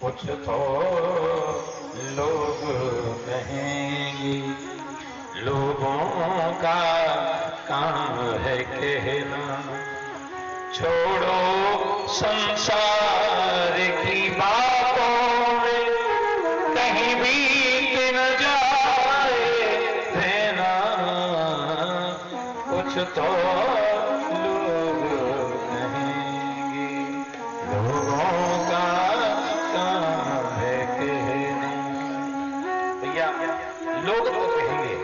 कुछ तो लोग कहेंगे, लोगों का काम है कहना, छोड़ो संसार की बातों में कहीं बीत न जाए रहना, कुछ तो लोग कहेंगे, लोगों का काम है कहना। भैया लोग तो कहेंगे,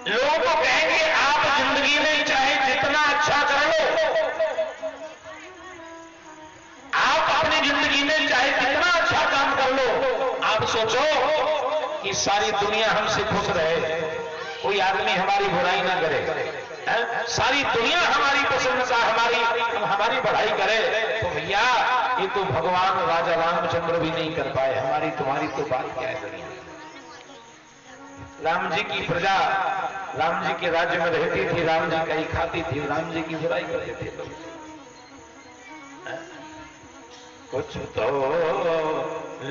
लोग तो कहेंगे आप जिंदगी में चाहे जितना अच्छा कर लो, आप अपनी जिंदगी में चाहे कितना अच्छा काम कर लो, आप सोचो कि सारी दुनिया हमसे खुश रहे, कोई आदमी हमारी बुराई ना करे, सारी दुनिया हमारी प्रशंसा हमारी बढ़ाई करे, तो भैया ये तो भगवान राजा रामचंद्र भी नहीं कर पाए, हमारी तुम्हारी तो बात क्या है दुनिया। राम जी की प्रजा राम जी के राज्य में रहती थी, राम जी कहीं खाती थी, राम जी की बुराई करते थे लोग। कुछ तो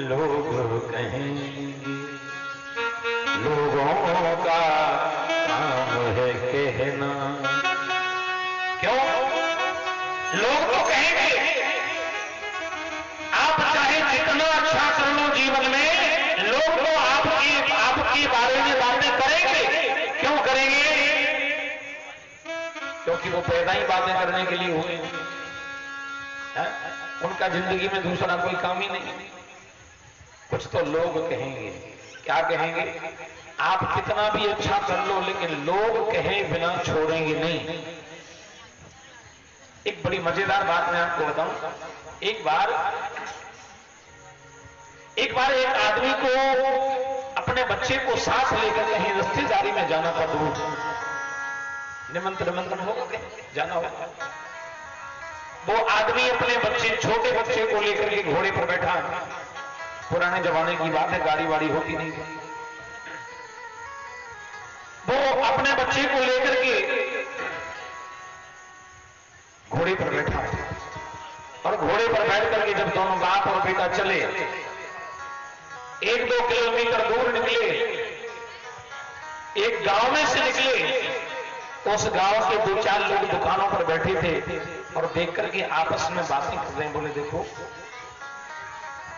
लोग कहेंगे, लोगों का काम है कहना। क्यों? लोग तो कहेंगे आप चाहे जितना अच्छा कर लो जीवन में, लोग तो आपके बारे में बातें करेंगे। क्यों करेंगे? क्योंकि वो पैदा ही बातें करने के लिए हुए, उनका जिंदगी में दूसरा कोई काम ही नहीं। कुछ तो लोग कहेंगे, क्या कहेंगे? आप कितना भी अच्छा कर लो, लेकिन लोग कहे बिना छोड़ेंगे नहीं। एक बड़ी मजेदार बात मैं आपको बताऊं। एक बार एक आदमी को अपने बच्चे को साथ लेकर कहीं रिश्तेदारी में जाना था, दूर निमंत्रण होगा, कहीं जाना होगा। वो आदमी अपने छोटे बच्चे को लेकर के घोड़े पर बैठा, पुराने जमाने की बात है, गाड़ी वाड़ी होती नहीं थी। वो अपने बच्चे को लेकर के घोड़े पर बैठा, और घोड़े पर बैठ करके जब दोनों बाप और बेटा चले, 1-2 किलोमीटर दूर निकले, एक गांव में से निकले, उस गांव के 2-4 लोग दुकानों पर बैठे थे और देख करके आपस में बातें कर रहे हैं। बोले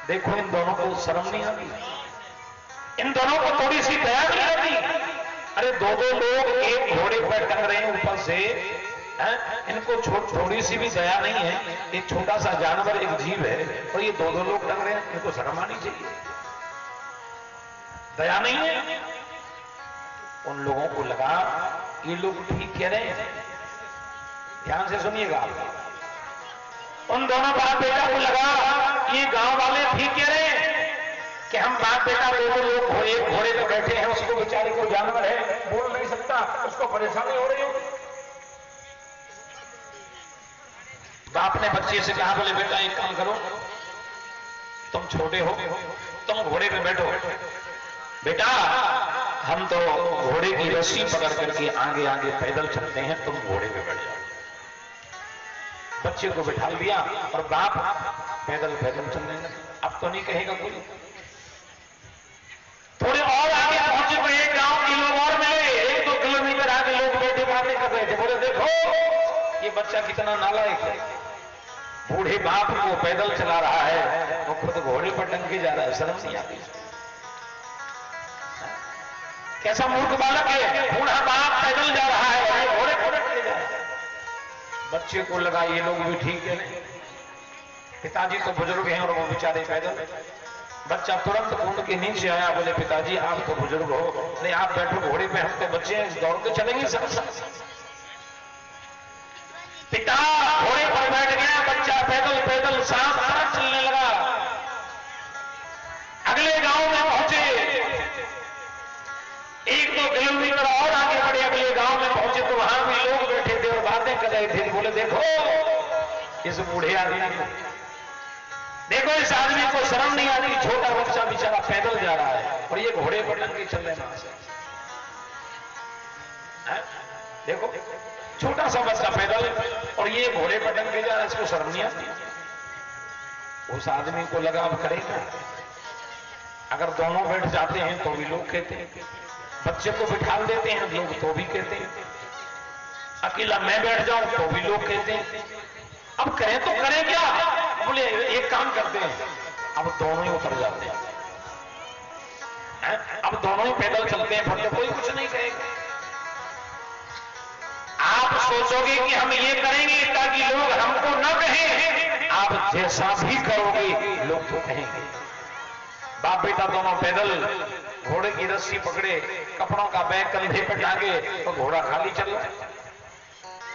देखो इन दोनों को शर्म नहीं आती, इन दोनों को थोड़ी सी दया नहीं आती। अरे 2-2 लोग एक घोड़े पर टंग रहे हैं ऊपर से, इनको थोड़ी सी भी दया नहीं है। एक छोटा सा जानवर, एक जीव है, और ये 2-2 लोग टंग रहे हैं, इनको शर्म आनी चाहिए, दया नहीं है। उन लोगों को लगा ये लोग ठीक कह रहे हैं, ध्यान से सुनिएगा आप। उन दोनों बाप बेटा को लगा ये गांव वाले ठीक कह रहे हैं कि हम बाप बेटा 2 लोग घोड़े पर बैठे हैं, उसको बेचारे को जानवर है, बोल नहीं सकता, उसको परेशानी हो रही होगी। बाप ने बच्चे से कहा, बोले बेटा एक काम करो, तुम छोटे हो, तुम घोड़े पे बैठो, बेटा हम तो घोड़े की रस्सी पकड़ करके आगे आगे पैदल चलते हैं, तुम घोड़े पे बैठ जाओ। बच्चे को बिठा दिया और बाप पैदल चलने लगे। अब तो नहीं कहेगा कोई। थोड़े और आगे पहुंचे तो एक गांव के लोग और मिले, 1-2 किलोमीटर आगे लोग बैठे बातें कर रहे थे। बोले देखो ये बच्चा कितना नालायक है, बूढ़े बाप को पैदल चला रहा है, वो खुद घोड़े पर टंग के जा रहा है, शर्म नहीं आती। कैसा मूर्ख बालक है, बूढ़ा बाप पैदल जा रहा है, घोड़े पर टंग के जा रहा है। बच्चे को लगा ये लोग भी ठीक है, पिताजी तो बुजुर्ग हैं और वो बेचारे पैदल। बच्चा तुरंत कूद के नीचे आया, बोले पिताजी आप तो बुजुर्ग हो, नहीं आप बैठो घोड़े पे, हम तो बच्चे हैं, दौड़ते चलेंगे सब। पिता घोड़े पर बैठ गया, बच्चा पैदल साथ चलने लगा। अगले गांव में पहुंचे, 1-2 किलोमीटर और आगे बढ़े, अगले गांव में पहुंचे तो वहां भी लोग बैठे थे और बातें कर रहे थे। बोले देखो इस बूढ़े आदमी को, देखो इस आदमी को शर्म नहीं आ रही, छोटा बच्चा बेचारा पैदल जा रहा है और ये घोड़े पर टंग के चल रहे हैं। देखो छोटा सा बच्चा पैदल और ये घोड़े पर टंग के जा रहा है, इसको शर्म नहीं आती? उस आदमी को लगा अब करेगा। अगर दोनों बैठ जाते हैं तो भी लोग कहते हैं, बच्चे को बिठा देते हैं लोग तो भी कहते हैं, अकेला मैं बैठ जाऊं तो भी लोग कहते हैं। अब करें तो करें क्या? बोले एक काम करते हैं, अब दोनों ही उतर जाते हैं, अब दोनों ही पैदल चलते हैं, फिर तो कोई कुछ नहीं कहेगा। आप सोचोगे कि हम ये करेंगे ताकि लोग हमको न कहें, आप जैसा भी करोगे लोग तो कहेंगे। बाप बेटा दोनों पैदल, घोड़े की रस्सी पकड़े, कपड़ों का बैग कंधे पर टांगे, तो घोड़ा खाली चल रहा है।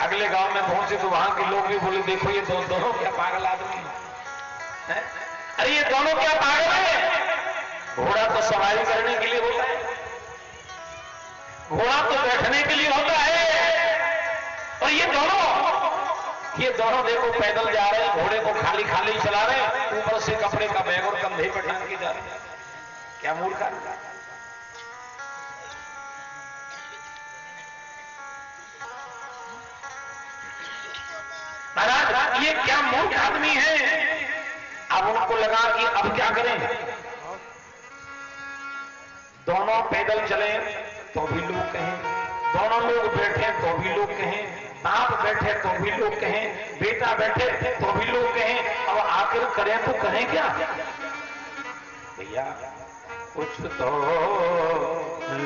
अगले गांव में पहुंचे तो वहां के लोग भी बोले देखो ये दोनों क्या पागल आदमी है? अरे ये दोनों क्या पागल है? घोड़ा तो सवारी करने के लिए होता है, घोड़ा तो बैठने के लिए होता है, और ये दोनों देखो पैदल जा रहे हैं, घोड़े को खाली खाली चला रहे हैं, ऊपर से कपड़े का बैग और कंधे पर टांग के जा रहे हैं। क्या मूर्ख आदमी! महाराज ये क्या मूर्ख आदमी है! अब उनको लगा कि अब क्या करें, दोनों पैदल चले तो भी लोग कहें, दोनों लोग बैठे तो भी लोग कहें, बाप बैठे तो भी लोग कहें, बेटा बैठे तो भी लोग कहें। अब आखिर करें तो करें क्या? भैया कुछ तो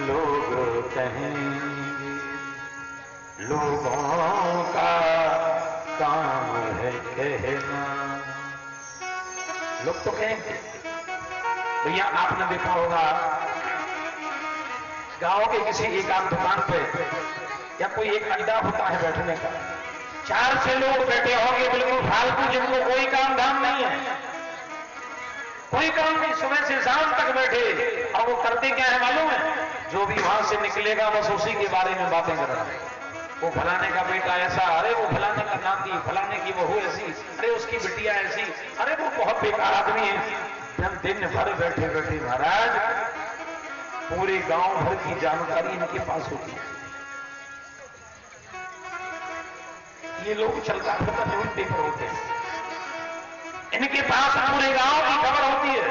लोग कहेंगे, लोगों का काम है कहना, लोग तो कहेंगे। भैया आपने देखा होगा गांव के किसी एक आध दुकान पे या कोई एक अड्डा होता है बैठने का, 4-6 लोग बैठे होंगे बिल्कुल फालतू, जिनको कोई काम धाम नहीं है, कोई काम नहीं, सुबह से शाम तक बैठे, और वो करते क्या है मालूम है? जो भी वहां से निकलेगा बस उसी के बारे में बातें कर रहा है। वो फलाने का बेटा ऐसा, अरे वो फलाने का नाती, फलाने की बहू ऐसी, अरे उसकी बिटिया ऐसी, अरे वो बहुत बेकार आदमी है। दिन भर बैठे बैठे महाराज पूरे गांव भर की जानकारी इनके पास होती है। ये लोग चलता फिरता न्यूज पेपर होते हैं, इनके पास पूरे गांव की खबर होती है।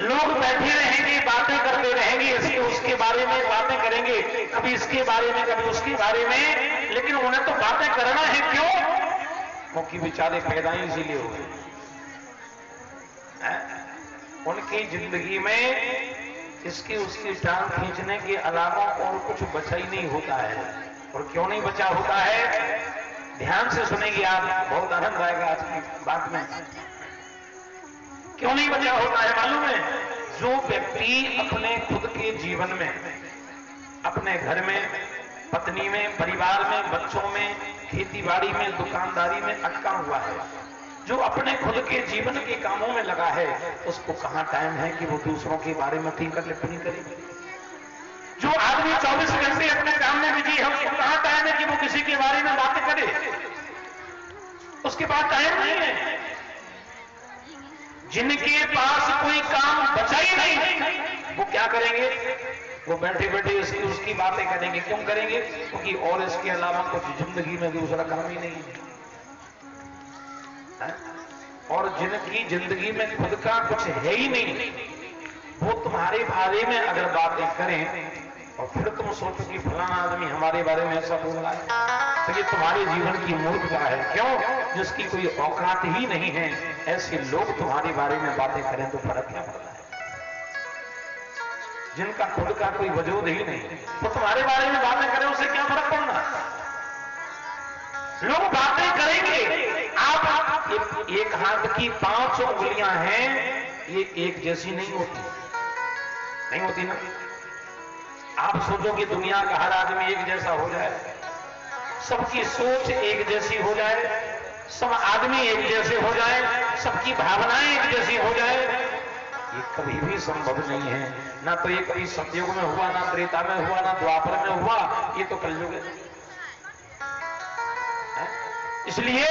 लोग बैठे रहेंगे, बातें करते रहेंगे, इसके उसके बारे में बातें करेंगे, कभी इसके बारे में कभी उसके बारे में, लेकिन उन्हें तो बातें करना है। क्यों? क्योंकि बेचारे पैदा ही इसीलिए हो गए। उनकी जिंदगी में इसकी उसकी टांग खींचने के अलावा और कुछ बचा ही नहीं होता है। और क्यों नहीं बचा होता है? ध्यान से सुनेंगे आप, बहुत आनंद आएगा आज की बात में। क्यों नहीं बचा होता है मालूम है? जो व्यक्ति अपने खुद के जीवन में, अपने घर में, पत्नी में, परिवार में, बच्चों में, खेतीबाड़ी में, दुकानदारी में अटका हुआ है, जो अपने खुद के जीवन के कामों में लगा है, उसको कहां टाइम है कि वो दूसरों के बारे में टिप्पणी करे? जो आदमी 24 घंटे अपने काम में बिजी है, उसको कहां टाइम है कि वो किसी के बारे में बातें करे? उसके पास टाइम नहीं है। जिनके पास कोई काम बचा ही नहीं, वो क्या करेंगे? वो बैठे बैठे इसकी उसकी बातें करेंगे। क्यों करेंगे? क्योंकि और इसके अलावा कुछ जिंदगी में दूसरा काम ही नहीं है। और जिनकी जिंदगी में खुद का कुछ है ही नहीं, वो तुम्हारे बारे में अगर बातें करें और फिर तुम सोचो कि फलाना आदमी हमारे बारे में ऐसा बोल रहा है, तो ये तुम्हारे जीवन की मूर्खता है। क्यों? जिसकी कोई औकात ही नहीं है, ऐसे लोग तुम्हारे बारे में बातें करें तो फर्क क्या पड़ता है? जिनका खुद का कोई वजूद ही नहीं, तो तुम्हारे बारे में बातें करें, उससे क्या फर्क पड़ना? लोग बातें करेंगे। आप एक हाथ की 5 उंगलियां हैं, ये एक जैसी नहीं होती ना। आप सोचो कि दुनिया का हर आदमी एक जैसा हो जाए, सबकी सोच एक जैसी हो जाए, सब आदमी एक जैसे हो जाए, सबकी भावनाएं एक जैसी हो जाए, ये कभी भी संभव नहीं है। ना तो ये कभी सतयुग में हुआ, ना त्रेता में हुआ, ना द्वापर में हुआ, ये तो कलयुग है। इसलिए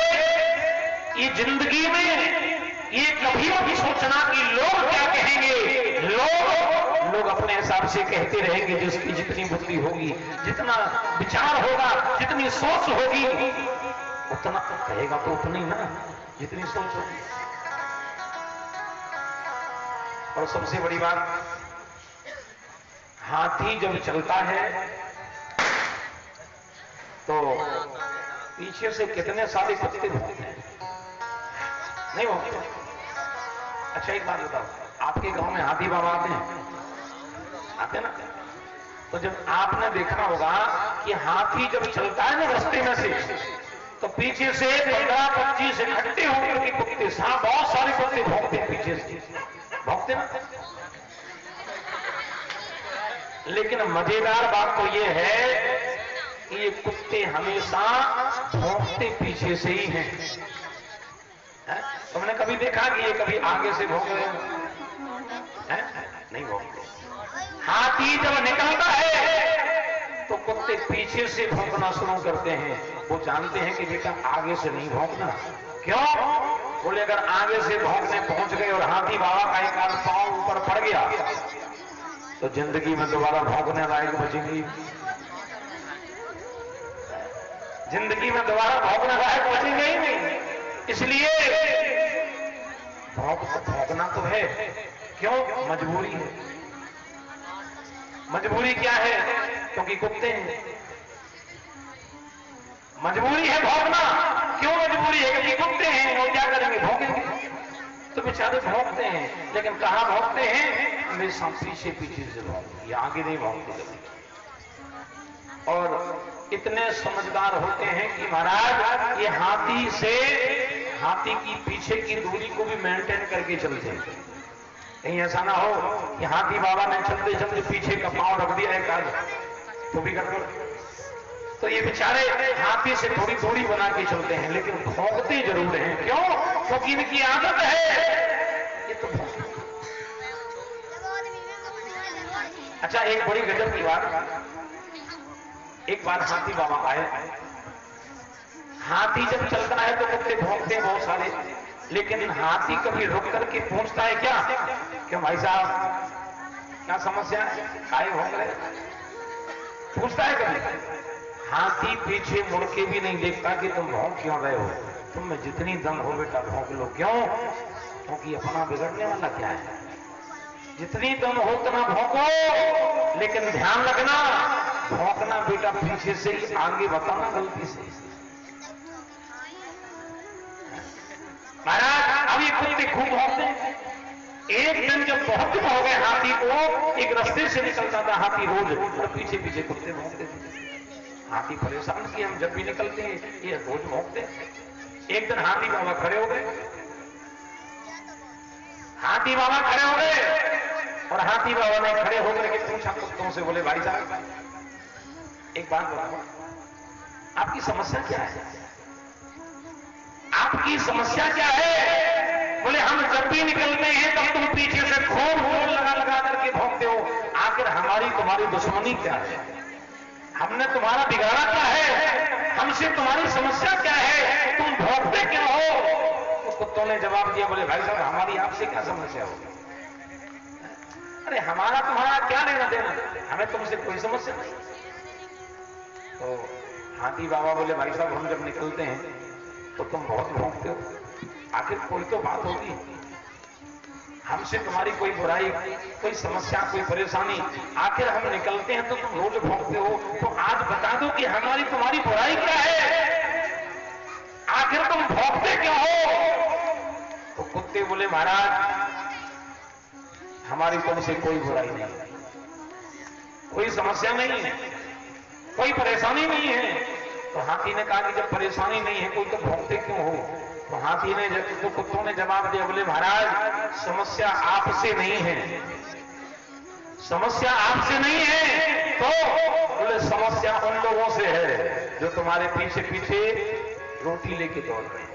ये जिंदगी में ये कभी भी सोचना कि लोग क्या कहेंगे, आपसे कहते रहेंगे जिसकी जितनी बुद्धि होगी, जितना विचार होगा, जितनी सोच होगी, उतना कहेगा तो उतनी ना, जितनी सोच होगी। और सबसे बड़ी बात, हाथी जब चलता है तो पीछे से कितने सारे कुत्ते भौंकते हैं, नहीं भौंकते? अच्छा एक बात बताओ, आपके गांव में हाथी बाबा आते ना? तो जब आपने देखा होगा कि हाथी जब चलता है ना रास्ते में से, तो पीछे से 15-25 इकट्ठे होकर के कुत्ते, बहुत सारे कुत्ते भौंकते हैं, पीछे से भौंकते ना। लेकिन मजेदार बात तो यह है कि ये कुत्ते हमेशा भौंकते पीछे से ही हैं। तुमने कभी देखा कि ये कभी आगे से भौंक रहे हैं? नहीं भौंकते। हाथी जब निकलता है तो कुत्ते पीछे से भौंकना शुरू करते हैं। वो जानते हैं कि बेटा आगे से नहीं भौंकना। क्यों? बोले अगर आगे से भौंकने पहुंच गए और हाथी बाबा का एक आध पांव ऊपर पड़ गया तो जिंदगी में दोबारा भौंकने लायक बचेंगी, जिंदगी में दोबारा भौंकने लायक बचेंगे ही नहीं। इसलिए भौंकना तो है। क्यों? मजबूरी है। मजबूरी क्या है? क्योंकि कुत्ते हैं, मजबूरी है भौंकना। क्यों मजबूरी है? क्योंकि कुत्ते हैं, वो क्या करेंगे? भौंकेंगे। तो बेचारे भौंकते हैं, लेकिन कहां भौंकते हैं? हमेशा पीछे पीछे से भौंकते, ये आगे नहीं भौंकते। और इतने समझदार होते हैं कि महाराज ये हाथी की पीछे की दूरी को भी मेंटेन करके चलते हैं। कहीं ऐसा ना हो कि हाथी बाबा ने चलते चलते पीछे का पांव रख दिया एक आध, तो भी गड़बड़। तो ये बेचारे हाथी से थोड़ी दूरी बना के चलते हैं, लेकिन भौंकते जरूर हैं। क्यों? क्योंकि इनकी आदत है ये तो। अच्छा एक बड़ी गजब की बात, एक बार हाथी बाबा आए। हाथी जब चलता है तो कुत्ते भौंकते हैं बहुत सारे, लेकिन हाथी कभी रुक करके पूछता है क्या? क्यों भाई साहब क्या समस्या है, काहे भौंक रहे? पूछता है कभी? हाथी पीछे मुड़ के भी नहीं देखता कि तुम भौंक क्यों रहे हो। तुम में जितनी दम हो बेटा भौंक लो। क्यों? क्योंकि अपना बिगड़ने वाला क्या है? जितनी दम हो उतना भौंको, लेकिन ध्यान रखना भौंकना बेटा पीछे से ही, आगे बताना गलती से। महाराज अभी कुत्ते खूब भौंकते हैं। एक दिन जब बहुत दिन हो गए हाथी को, एक रास्ते से निकलता था हाथी रोज, और पीछे पीछे कुत्ते भौंकते थे। हाथी परेशान किए, हम जब भी निकलते हैं ये रोज भौंकते हैं। एक दिन हाथी बाबा खड़े हो गए, हाथी बाबा खड़े हो गए, और हाथी बाबा ने खड़े होकर के पूछा कुत्तों से, बोले भाई साहब एक बात बताओ, आपकी समस्या क्या है? आपकी समस्या क्या है? बोले हम जब भी निकलते हैं तब तुम पीछे से खूब जोर लगा लगा करके भौंकते हो। आखिर हमारी तुम्हारी दुश्मनी क्या है? हमने तुम्हारा बिगाड़ा क्या है? हमसे तुम्हारी समस्या क्या है? तुम भौंकते क्यों हो? उस कुत्तों ने जवाब दिया, बोले भाई साहब हमारी आपसे क्या समस्या होगी? अरे हमारा तुम्हारा क्या लेना देना, हमें तुमसे कोई समस्या नहीं। तो हाथी बाबा बोले भाई साहब हम जब निकलते हैं तो तुम बहुत भौंकते हो, आखिर कोई तो बात होगी, हमसे तुम्हारी कोई बुराई, कोई समस्या, कोई परेशानी, आखिर हम निकलते हैं तो तुम रोज भौंकते हो। तो आज बता दो कि हमारी तुम्हारी बुराई क्या है? आखिर तुम भौंकते क्यों हो? तो कुत्ते बोले महाराज हमारी तुमसे कोई बुराई नहीं है, कोई समस्या नहीं है, कोई परेशानी नहीं है। तो हाथी ने कहा कि जब परेशानी नहीं है कोई तो भौंकते क्यों हो? तो हाथी ने तो कुत्तों ने जवाब दिया, बोले महाराज समस्या आपसे नहीं है, समस्या आपसे नहीं है। तो बोले समस्या उन लोगों से है जो तुम्हारे पीछे पीछे रोटी लेके दौड़ रहे हैं।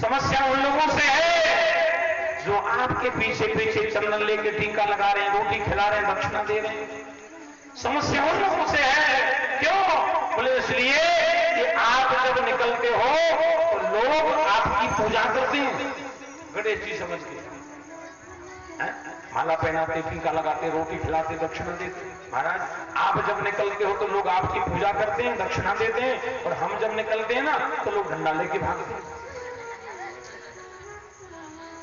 समस्या उन लोगों से है जो आपके पीछे पीछे चंदन लेके टीका लगा रहे हैं, रोटी खिला रहे हैं, दक्षिणा दे रहे हैं। समस्या उन लोगों से है। क्यों? बोले इसलिए कि आप जब निकलते हो तो लोग आपकी पूजा करते हैं, गणेश जी समझ के। माला पहनाते, टीका लगाते, रोटी खिलाते, दक्षिणा देते। महाराज आप जब निकलते हो तो लोग आपकी पूजा करते हैं, दक्षिणा देते हैं, और हम जब निकलते हैं ना तो लोग डंडा लेके भागते हैं।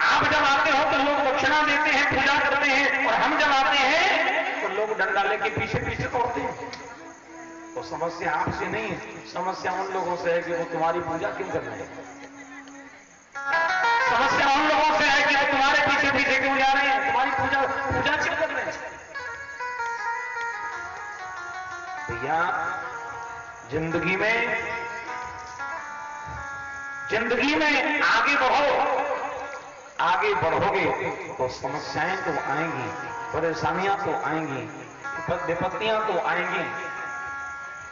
आप जब आते हो तो लोग दक्षिणा देते हैं, पूजा करते हैं, और हम जब आते हैं तो लोग डंडा लेके पीछे पीछे दौड़ते हैं। तो समस्या आपसे नहीं है, समस्या उन लोगों से है कि वो तुम्हारी पूजा क्यों कर रहे हैं। समस्या उन लोगों से है कि वो तुम्हारे पीछे पीछे क्यों जा रहे हैं, तुम्हारी पूजा क्यों कर रहे हैं। भैया जिंदगी में आगे बढ़ो, आगे बढ़ोगे तो समस्याएं तो आएंगी, परेशानियां तो आएंगी, विपत्तियां तो आएंगी।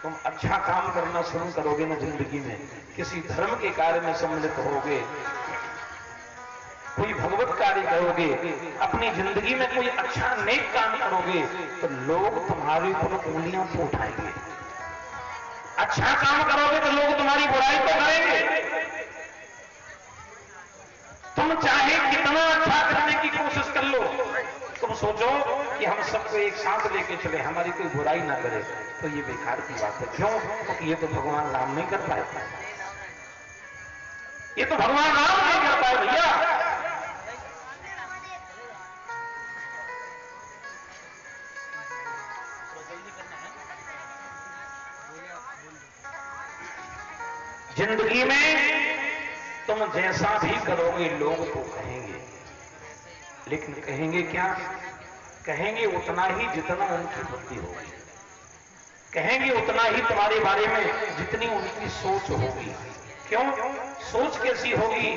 तुम अच्छा काम करना शुरू करोगे ना जिंदगी में, किसी धर्म के कार्य में सम्मिलित होगे, कोई भगवत कार्य करोगे, अपनी जिंदगी में कोई अच्छा नेक काम करोगे, तो लोग तुम्हारे ऊपर उंगलियां तो उठाएंगे। अच्छा काम करोगे तो लोग तुम्हारी बुराई तो करेंगे। तुम चाहे कितना अच्छा करने की कोशिश कर लो, तुम सोचो कि हम सबको एक साथ लेके चले, हमारी कोई बुराई ना करे, तो ये बेकार की बात है। क्यों? क्योंकि ये तो भगवान राम नहीं कर पाए, ये तो भगवान राम नहीं कर पाए भैया। जिंदगी में तुम जैसा भी करोगे लोग तो कहेंगे, लेकिन कहेंगे क्या? कहेंगे उतना ही जितना उनकी बुद्धि होगी, कहेंगे उतना ही तुम्हारे बारे में जितनी उनकी सोच होगी। क्यों? सोच कैसी होगी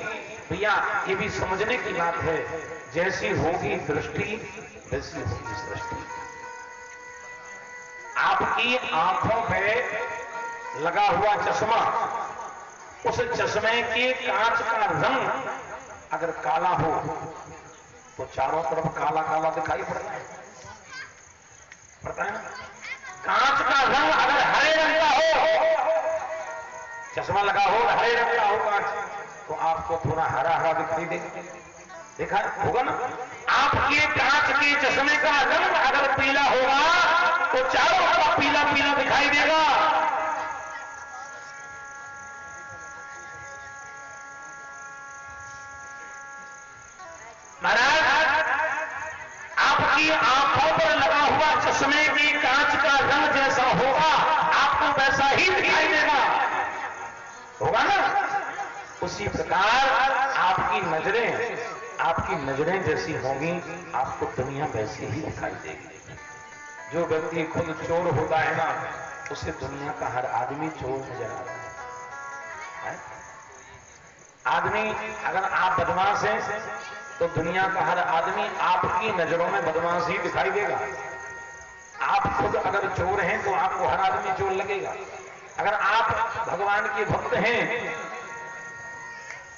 भैया? ये भी समझने की बात है। जैसी होगी दृष्टि वैसी होगी सृष्टि। आपकी आंखों पे लगा हुआ चश्मा, उस चश्मे के कांच का रंग अगर काला हो तो चारों तरफ काला काला दिखाई पड़ता है, कांच का रंग अगर हरे रंग का हो, चश्मा लगा हो हरे रंग का हो कांच, तो आपको थोड़ा हरा हरा दिखाई देगा, देखा होगा ना। आपके कांच के चश्मे का रंग अगर पीला होगा तो चारों तरफ पीला पीला दिखाई देगा। महाराज आपकी आंखों पर लगा हुआ चश्मे के कांच का रंग जैसा होगा आपको वैसा ही दिखाई देगा, होगा ना। उसी प्रकार आपकी नजरें जैसी होंगी आपको दुनिया वैसी ही दिखाई देगी। जो व्यक्ति खुद चोर होता है ना, उसे दुनिया का हर आदमी चोर नजर आ रहा है। आदमी अगर आप बदमाश हैं तो दुनिया का हर आदमी आपकी नजरों में बदमाश ही दिखाई देगा। आप खुद अगर चोर हैं तो आपको हर आदमी चोर लगेगा। अगर आप भगवान के भक्त हैं,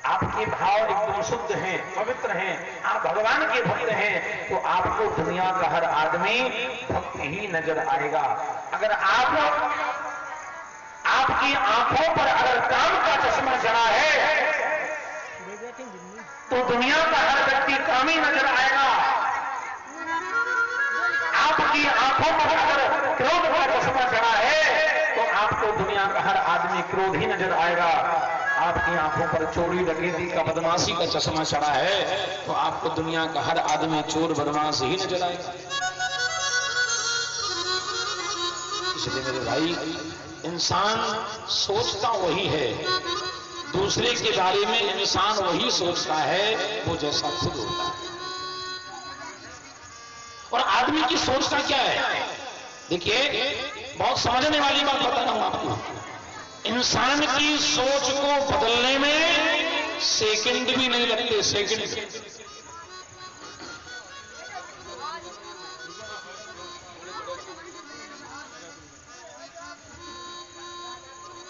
आपके भाव एकदम शुद्ध हैं, पवित्र हैं, आप भगवान के भक्त हैं, तो आपको दुनिया का हर आदमी भक्त ही नजर आएगा। अगर आपकी आंखों पर अगर काम का चश्मा चढ़ा है तो दुनिया का हर व्यक्ति कामी नजर आएगा। आपकी आंखों पर अगर क्रोध का चश्मा चढ़ा है तो आपको दुनिया का हर आदमी क्रोध ही नजर आएगा। आपकी आंखों पर चोरी डकैती का बदमाशी का चश्मा चढ़ा है तो आपको दुनिया का हर आदमी चोर बदमाश ही नजर आएगा। इसलिए मेरे भाई, इंसान सोचता वही है, दूसरे के बारे में इंसान वही सोचता है वो जैसा खुद होता है। और आदमी की सोच का क्या है? देखिए, बहुत समझने वाली बात बता रहा हूं आपको। इंसान की सोच को बदलने में सेकंड भी नहीं लगते, सेकंड।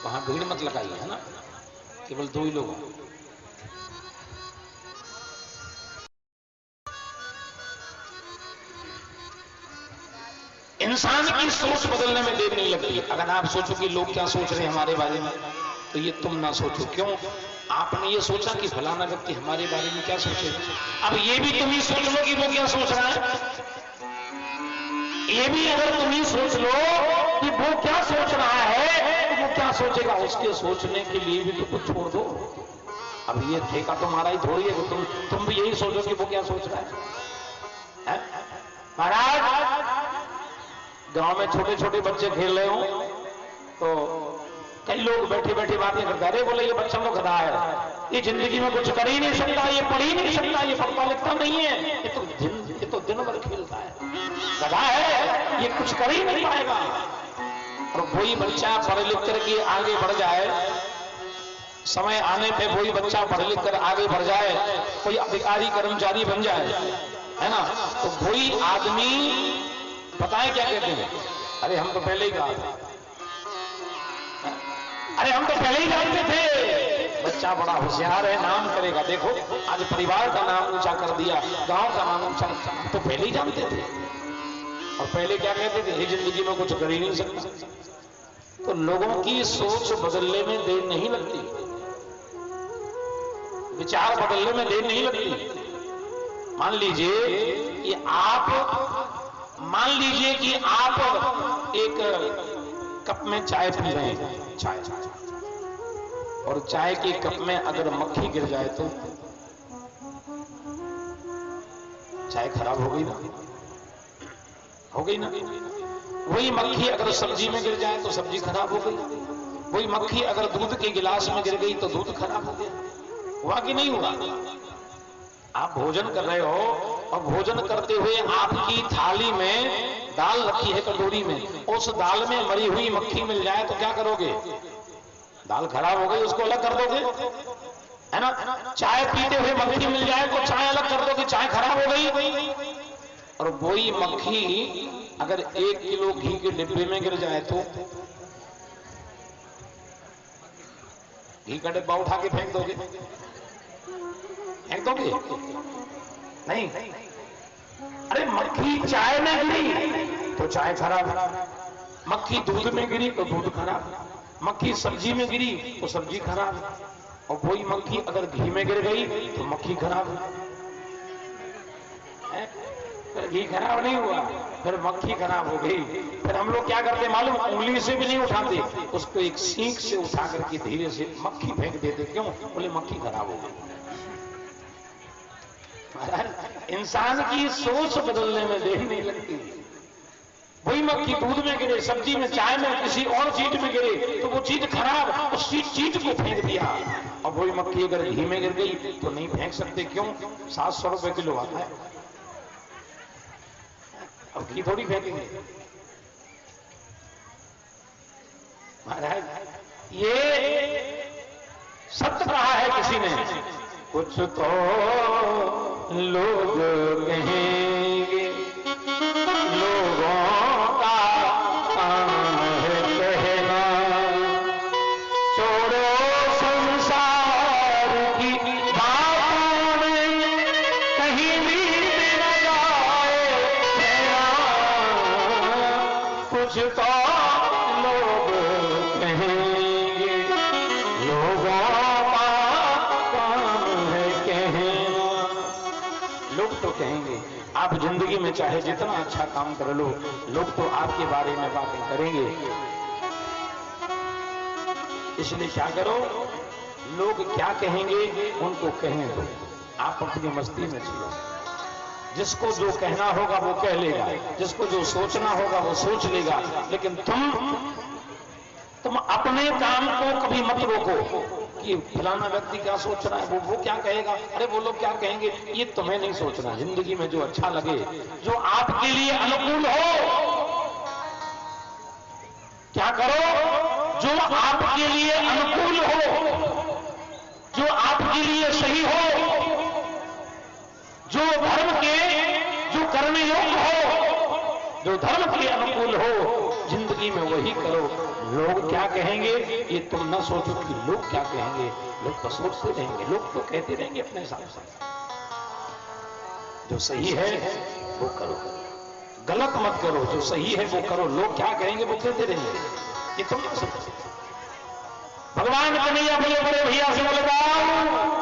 वहां भीड़ मत लगाइए, है ना, केवल 2 ही लोग। इंसान की सोच बदलने में देर नहीं लगती। अगर आप सोचो कि लोग क्या सोच रहे हैं हमारे बारे में, तो ये तुम ना सोचो। क्यों? आपने ये सोचा कि फलाना व्यक्ति हमारे बारे में क्या सोचेगा। अब ये भी तुम ही सोच लो कि वो क्या सोच रहा है। ये भी अगर तुम ही सोच लो कि वो क्या सोच रहा है तो वो क्या सोचेगा, उसके सोचने के लिए भी तो कुछ छोड़ दो। अब ये ठेका तुम्हारा ही थोड़ी है कि तुम भी यही सोचो कि वो क्या सोच रहा है। महाराज गांव में छोटे छोटे बच्चे खेल रहे हो तो कई लोग बैठे बैठे बातें करते हैं, अरे बोले ये बच्चा तो गधा है, ये जिंदगी में कुछ कर ही नहीं सकता, ये पढ़ ही नहीं सकता, ये पढ़ता लिखता नहीं है, ये तो दिन भर खेलता है, गधा है, ये कुछ कर ही नहीं पाएगा। और वही बच्चा पढ़ लिख करके आगे बढ़ जाए, समय आने पे वही बच्चा पढ़ लिख कर आगे बढ़ जाए, कोई अधिकारी कर्मचारी बन जाए, है ना, तो वही आदमी बताएं क्या कहते हैं, अरे हम तो पहले ही कहा था, अरे हम तो पहले ही जानते थे, बच्चा बड़ा होशियार है, नाम करेगा, देखो आज परिवार का नाम ऊंचा कर दिया, गांव का नाम ऊंचा, तो पहले ही जानते थे। और पहले क्या कहते थे, ये जिंदगी में कुछ कर ही नहीं सकता। तो लोगों की सोच बदलने में देर नहीं लगती, विचार बदलने में देर नहीं लगती। मान लीजिए कि आप एक कप में चाय पी रहे हैं, चाय, और चाय के कप में अगर मक्खी गिर जाए तो चाय खराब हो गई ना, हो गई ना। वही मक्खी अगर सब्जी में गिर जाए तो सब्जी खराब हो गई, वही मक्खी अगर दूध के गिलास में गिर गई तो दूध खराब हो गया। हुआ कि नहीं हुआ? आप भोजन कर रहे हो और भोजन करते हुए आपकी थाली में दाल रखी है कटोरी में, उस दाल में मरी हुई मक्खी मिल जाए तो क्या करोगे? दाल खराब हो गई, उसको अलग कर दोगे, है ना। चाय पीते हुए मक्खी मिल जाए तो चाय अलग कर दोगे, चाय खराब हो गई। और वही मक्खी अगर 1 किलो घी के डिब्बे में गिर जाए तो घी का डिब्बा उठा के फेंक दोगे? फेंक दोगे? नहीं। अरे मक्खी चाय में गिरी तो चाय खराब, मक्खी दूध में गिरी तो दूध खराब, मक्खी सब्जी में गिरी तो सब्जी खराब, और वही मक्खी अगर घी में गिर गई तो मक्खी खराब। फिर घी खराब नहीं हुआ, फिर मक्खी खराब हो गई। फिर हम लोग क्या करते मालूम? उंगली से भी नहीं उठाते, उसको एक सींक से उठा करके धीरे से मक्खी फेंक देते। क्यों? बोले मक्खी खराब हो गई। इंसान की सोच बदलने में देर नहीं लगती। वही मक्खी दूध में गिरे, सब्जी में, चाय में, किसी और चीज में गिरे तो वो चीज खराब, उस चीज को फेंक दिया। और वही मक्खी अगर घी में गिर गई तो नहीं फेंक सकते। क्यों? 700 रुपए किलो आता है, अब घी थोड़ी फेंकेंगे। महाराज ये सत्य कहा है किसी ने, कुछ तो लोग कहेंगे, लोगों का काम है कहना, छोड़ो संसार की बातों में कहीं भी न जाए कहना, कुछ तो लोग कहेंगे, लोगों का काम है कहना। लोग तो कहेंगे, आप जिंदगी में चाहे जितना अच्छा काम कर लो, लोग तो आपके बारे में बातें करेंगे। इसलिए क्या करो, लोग क्या कहेंगे उनको कहने दो, आप अपनी मस्ती में चलो। जिसको जो कहना होगा वो कह लेगा, जिसको जो सोचना होगा वो सोच लेगा, लेकिन तुम अपने काम को कभी मत रोको कि फलाना व्यक्ति क्या सोच रहा है, वो क्या कहेगा, अरे वो लोग क्या कहेंगे, ये तुम्हें नहीं सोचना। जिंदगी में जो अच्छा लगे, जो आपके लिए अनुकूल हो, क्या करो, जो आपके लिए अनुकूल हो, जो आपके लिए सही हो, जो धर्म के, जो करने योग्य हो, जो धर्म के अनुकूल हो, जिंदगी में वही करो। लोग क्या कहेंगे ये तुम न सोचो कि लोग क्या कहेंगे, लोग तो सोचते रहेंगे, लोग तो कहते रहेंगे अपने हिसाब से। जो सही है वो करो, गलत मत करो, जो सही है वो करो। लोग क्या कहेंगे वो कहते रहेंगे, ये तुम न सोचो। भगवान कन्हैया बोले बड़े भैया से बोले